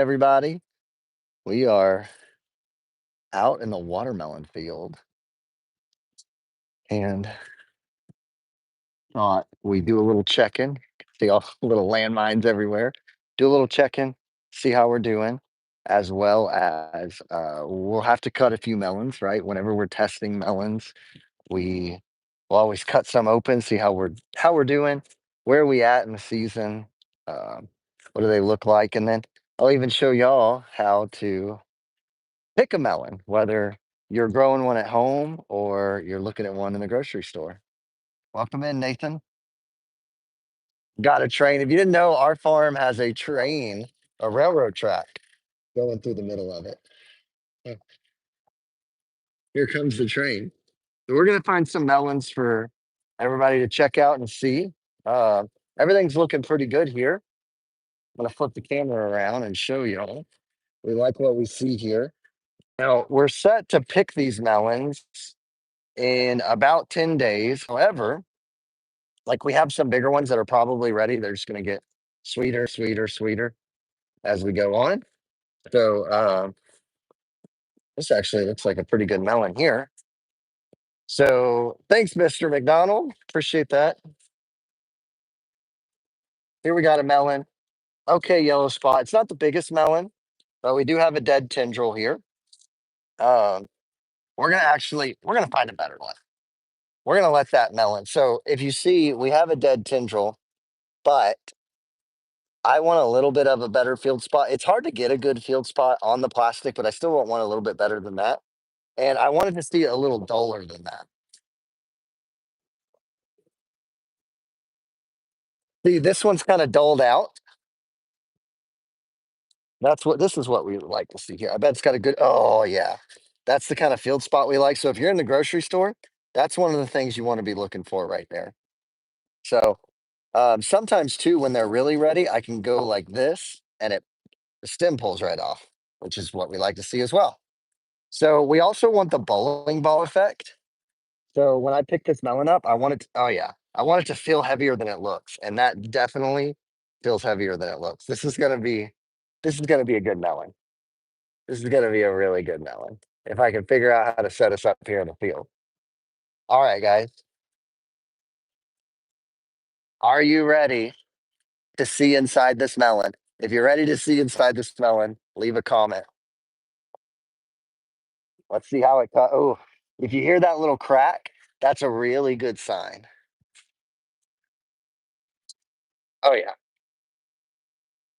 everybody. We are out in the watermelon field and thought we do a little check-in. See all little landmines everywhere. Do a little check-in, see how we're doing, as well as we'll have to cut a few melons, right? Whenever we're testing melons, we will always cut some open, see how we're doing, where are we at in the season, what do they look like, and then I'll even show y'all how to pick a melon, whether you're growing one at home or you're looking at one in the grocery store. Welcome in, Nathan. Got a train. If you didn't know, our farm has a train, a railroad track going through the middle of it. Uh, Here comes the train. So we're going to find some melons for everybody to check out and see. Uh, Everything's looking pretty good here. I'm going to flip the camera around and show y'all. We like what we see here. Now, we're set to pick these melons in about 10 days. However, like we have some bigger ones that are probably ready. They're just going to get sweeter, sweeter, sweeter as we go on. So this actually looks like a pretty good melon here. So thanks, Mr. McDonald. Appreciate that. Here we got a melon. Okay, yellow spot. It's not the biggest melon, but we do have a dead tendril here. Um, we're gonna find a better one. We're gonna let that melon. So if you see, we have a dead tendril, but I want a little bit of a better field spot. It's hard to get a good field spot on the plastic, but I still want one a little bit better than that. And I wanted to see it a little duller than that. See, this one's kind of dulled out. This is what we would like to see here. I bet it's got a good, oh yeah. That's the kind of field spot we like. So if you're in the grocery store, that's one of the things you want to be looking for right there. So sometimes too, when they're really ready, I can go like this and the stem pulls right off, which is what we like to see as well. So we also want the bowling ball effect. So when I pick this melon up, I want it to, oh yeah, I want it to feel heavier than it looks. And that definitely feels heavier than it looks. This is gonna be a good melon. This is gonna be a really good melon. If I can figure out how to set us up here in the field. All right, guys. Are you ready to see inside this melon? If you're ready to see inside this melon, leave a comment. Let's see how it cut. Oh, if you hear that little crack, that's a really good sign. Oh yeah.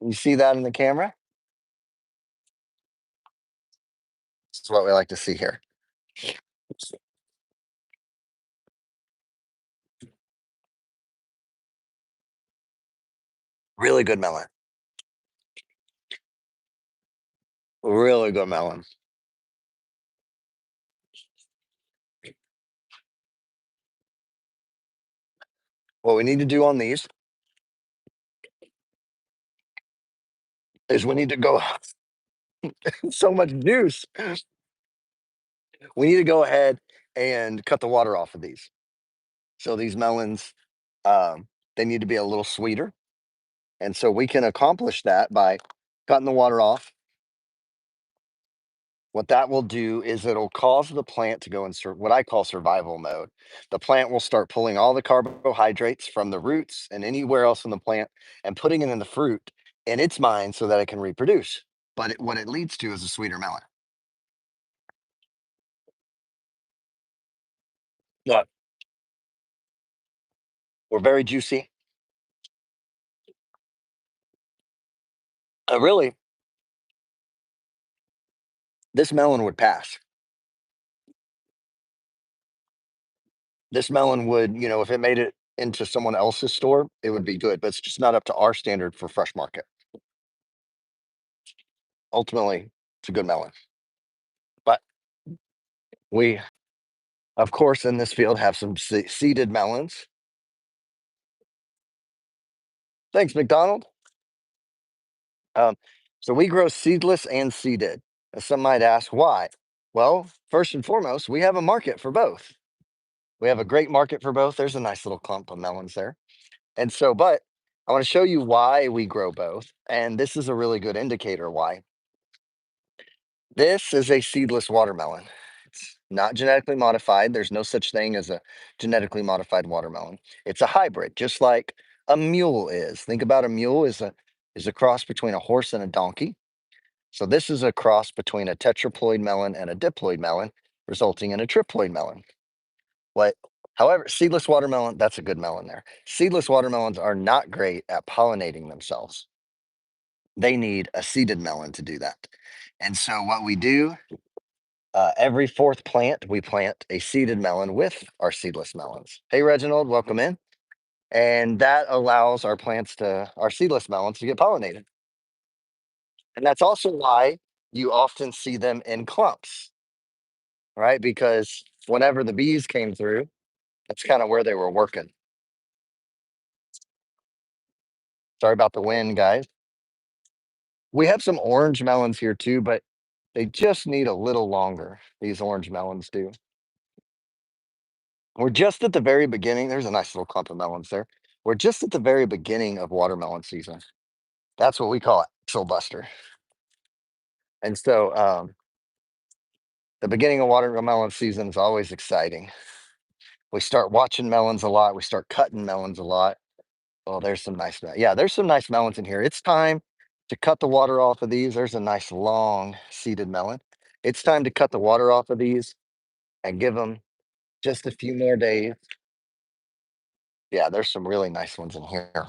You see that in the camera? This is what we like to see here. Really good melon. Really good melon. What we need to do on these is we need to go so much juice. We need to go ahead and cut the water off of these. So these melons, they need to be a little sweeter. And so we can accomplish that by cutting the water off. What that will do is it'll cause the plant to go in what I call survival mode. The plant will start pulling all the carbohydrates from the roots and anywhere else in the plant and putting it in the fruit in its mind so that it can reproduce. But what it leads to is a sweeter melon. Yeah. We're very juicy. Really, this melon would pass. This melon would, if it made it into someone else's store, it would be good, but it's just not up to our standard for fresh market. Ultimately, it's a good melon. But we, of course, in this field have some seeded melons. Thanks, McDonald. Um, so we grow seedless and seeded. Some might ask why. Well, first and foremost, we have a market for both. We have a great market for both. There's a nice little clump of melons there. And so, but I want to show you why we grow both, and this is a really good indicator why. This is a seedless watermelon. It's not genetically modified. There's no such thing as a genetically modified watermelon. It's a hybrid, just like a mule is. Think about a mule is a cross between a horse and a donkey. So this is a cross between a tetraploid melon and a diploid melon, resulting in a triploid melon. What However, seedless watermelon, that's a good melon there. Seedless watermelons are not great at pollinating themselves. They need a seeded melon to do that. And so what we do, every fourth plant, we plant a seeded melon with our seedless melons. Hey, Reginald, welcome in. And that allows our seedless melons to get pollinated. And that's also why you often see them in clumps, right? Because whenever the bees came through, that's kind of where they were working. Sorry about the wind, guys. We have some orange melons here too, but they just need a little longer. These orange melons do. We're just at the very beginning. There's a nice little clump of melons there. We're just at the very beginning of watermelon season. That's what we call axle buster. And so the beginning of watermelon season is always exciting. We start watching melons a lot. We start cutting melons a lot. Oh, there's some nice, yeah, there's some nice melons in here. It's time to cut the water off of these. There's a nice long seeded melon. It's time to cut the water off of these and give them just a few more days. Yeah, there's some really nice ones in here.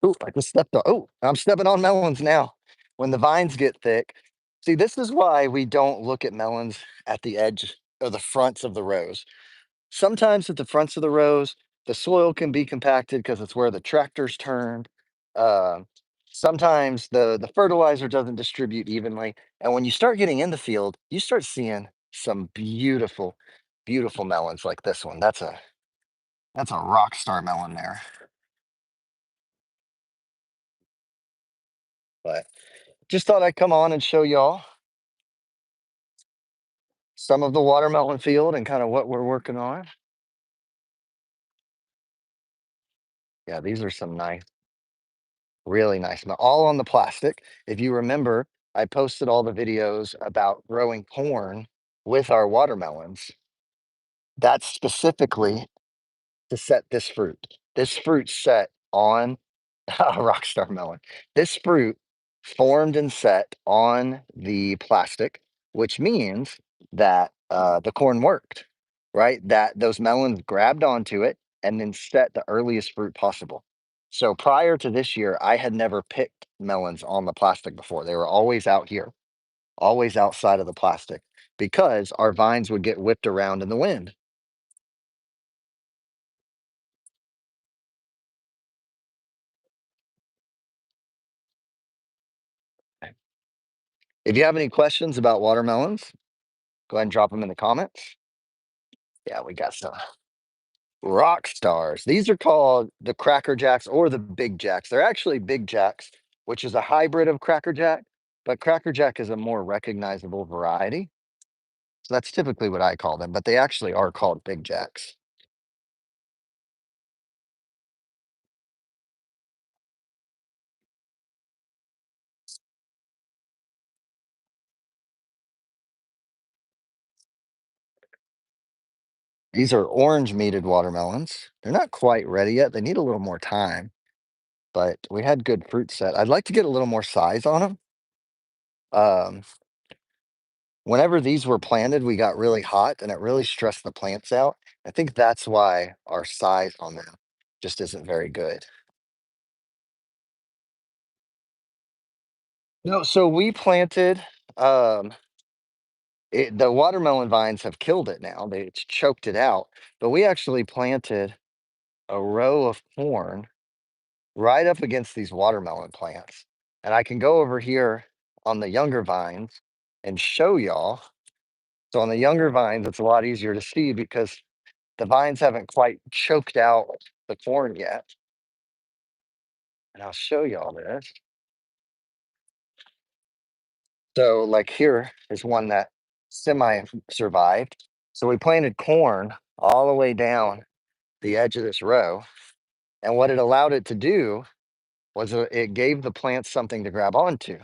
Ooh, I just stepped on. Oh, I'm stepping on melons now. When the vines get thick, see, this is why we don't look at melons at the edge or the fronts of the rows. Sometimes at the fronts of the rows, the soil can be compacted because it's where the tractors turn. Um, Sometimes the fertilizer doesn't distribute evenly, and when you start getting in the field, you start seeing some beautiful, beautiful melons like this one. That's a rock star melon there. But just thought I'd come on and show y'all some of the watermelon field and kind of what we're working on. Yeah, these are some nice, really nice, all on the plastic. If you remember, I posted all the videos about growing corn with our watermelons. That's specifically to set this fruit. This fruit set on a rockstar melon. This fruit formed and set on the plastic, which means that the corn worked, right? That those melons grabbed onto it and then set the earliest fruit possible. So prior to this year, I had never picked melons on the plastic before. They were always out here, always outside of the plastic because our vines would get whipped around in the wind. If you have any questions about watermelons, go ahead and drop them in the comments. Yeah, we got some rock stars. These are called the Cracker Jacks or the Big Jacks. They're actually Big Jacks, which is a hybrid of Cracker Jack, but Cracker Jack is a more recognizable variety. So that's typically what I call them, but they actually are called Big Jacks. These are orange meated watermelons. They're not quite ready yet. They need a little more time, but we had good fruit set. I'd like to get a little more size on them. Um, Whenever these were planted, we got really hot and it really stressed the plants out. I think that's why our size on them just isn't very good. No, so we planted the watermelon vines have killed it now. It's choked it out, but we actually planted a row of corn right up against these watermelon plants. And I can go over here on the younger vines and show y'all. So on the younger vines, it's a lot easier to see because the vines haven't quite choked out the corn yet. And I'll show y'all this. So like here is one that semi survived. So we planted corn all the way down the edge of this row. And what it allowed it to do was it gave the plants something to grab onto.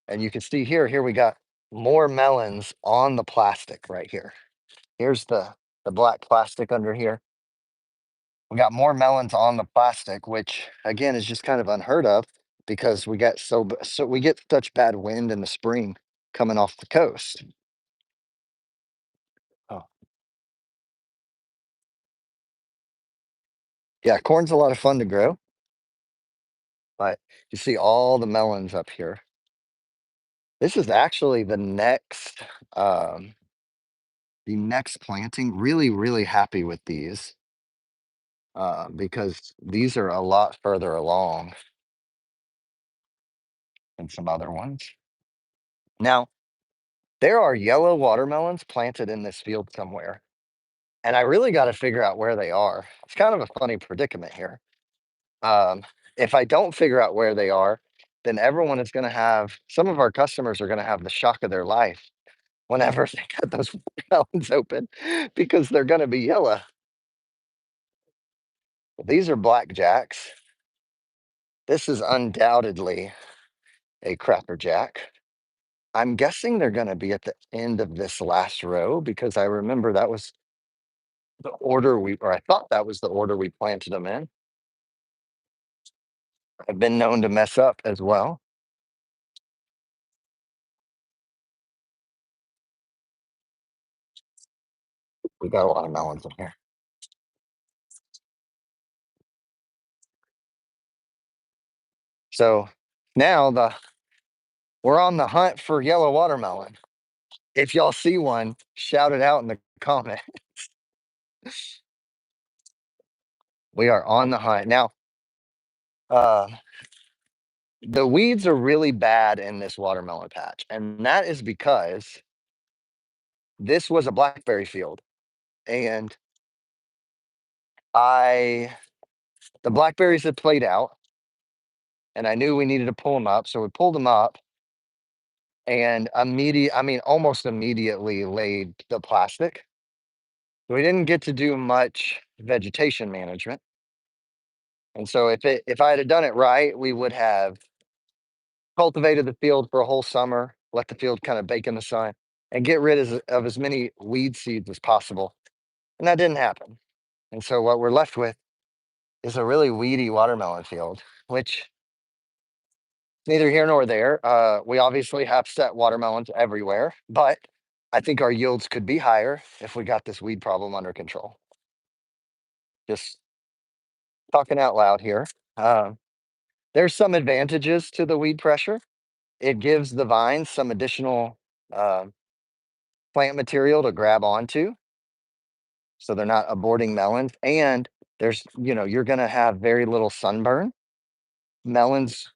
And you can see here we got more melons on the plastic right here. Here's the black plastic under here. We got more melons on the plastic, which again is just kind of unheard of because we get such bad wind in the spring coming off the coast. Oh, yeah, corn's a lot of fun to grow, but you see all the melons up here. This is actually um, the next planting. Really, really happy with these because these are a lot further along than some other ones. Now, there are yellow watermelons planted in this field somewhere, and I really got to figure out where they are. It's kind of a funny predicament here. Um, if I don't figure out where they are, then everyone is going to have some of our customers are going to have the shock of their life whenever they cut those watermelons open because they're going to be yellow. These are black jacks. This is undoubtedly a cracker jack. I'm guessing they're going to be at the end of this last row because I remember that was the order or I thought that was the order we planted them in. I've been known to mess up as well. We got a lot of melons in here. So now we're on the hunt for yellow watermelon. If y'all see one, shout it out in the comment. We are on the hunt. Now, uh, the weeds are really bad in this watermelon patch, and that is because this was a blackberry field. And I the blackberries had played out, and I knew we needed to pull them up. So we pulled them up and almost immediately laid the plastic. So we didn't get to do much vegetation management. And so if I had done it right, we would have cultivated the field for a whole summer, let the field kind of bake in the sun, and get rid of as many weed seeds as possible. And that didn't happen. And so what we're left with is a really weedy watermelon field, which neither here nor there. We obviously have set watermelons everywhere, but I think our yields could be higher if we got this weed problem under control. Just talking out loud here. There's some advantages to the weed pressure. It gives the vines some additional uh, plant material to grab onto, so they're not aborting melons. And you're going to have very little sunburn. Melons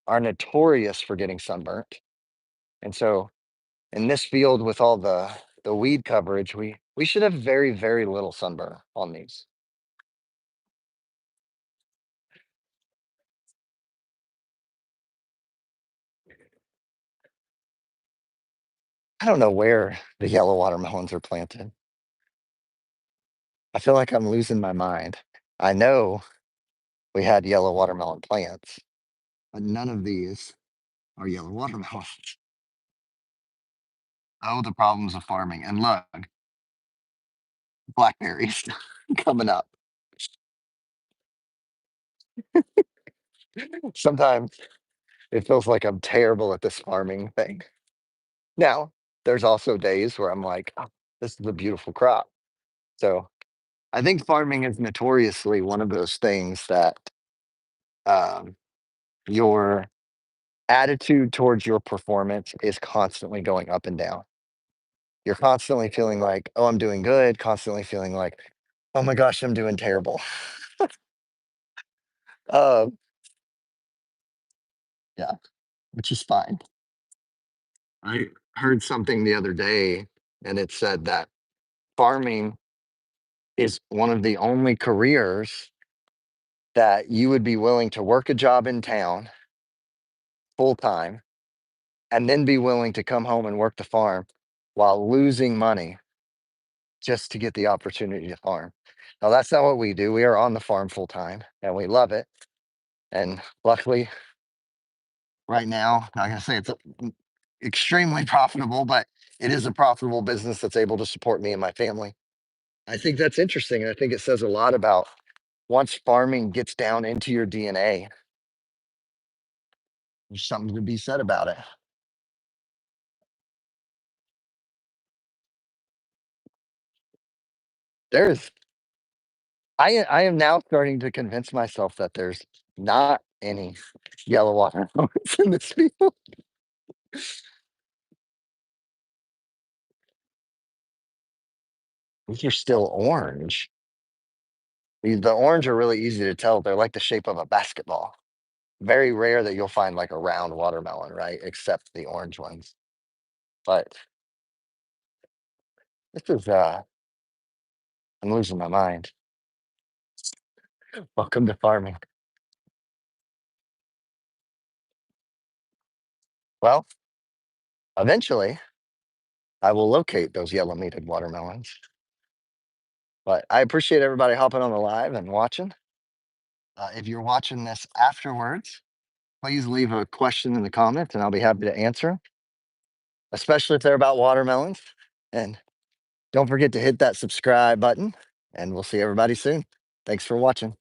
are notorious for getting sunburnt, and so in this field with all the weed coverage, we should have very, very little sunburn on these. I don't know where the yellow watermelons are planted. I feel like I'm losing my mind. I know we had yellow watermelon plants, but none of these are yellow watermelons. Oh, the problems of farming. And look, blackberries coming up. Sometimes it feels like I'm terrible at this farming thing. Now, there's also days where I'm like, oh, this is a beautiful crop. So I think farming is notoriously one of those things that um, your attitude towards your performance is constantly going up and down. You're constantly feeling like, oh, I'm doing good, constantly feeling like, oh my gosh, I'm doing terrible. Um, yeah, which is fine. I heard something the other day, and it said that farming is one of the only careers that you would be willing to work a job in town full time and then be willing to come home and work the farm while losing money just to get the opportunity to farm. No, that's not what we do. We are on the farm full time and we love it. And luckily, right now, I'm gonna say it's extremely profitable, but it is a profitable business that's able to support me and my family. I think that's interesting. And I think it says a lot about once farming gets down into your DNA, there's something to be said about it. There's I am now starting to convince myself that there's not any yellow watermelons in this field. These are still orange. The orange are really easy to tell. They're like the shape of a basketball. Very rare that you'll find like a round watermelon, right? Except the orange ones. But this is I'm losing my mind. Welcome to farming. Well, eventually I will locate those yellow meated watermelons. But I appreciate everybody hopping on the live and watching. If you're watching this afterwards, please leave a question in the comments and I'll be happy to answer, especially if they're about watermelons. And don't forget to hit that subscribe button, and we'll see everybody soon. Thanks for watching.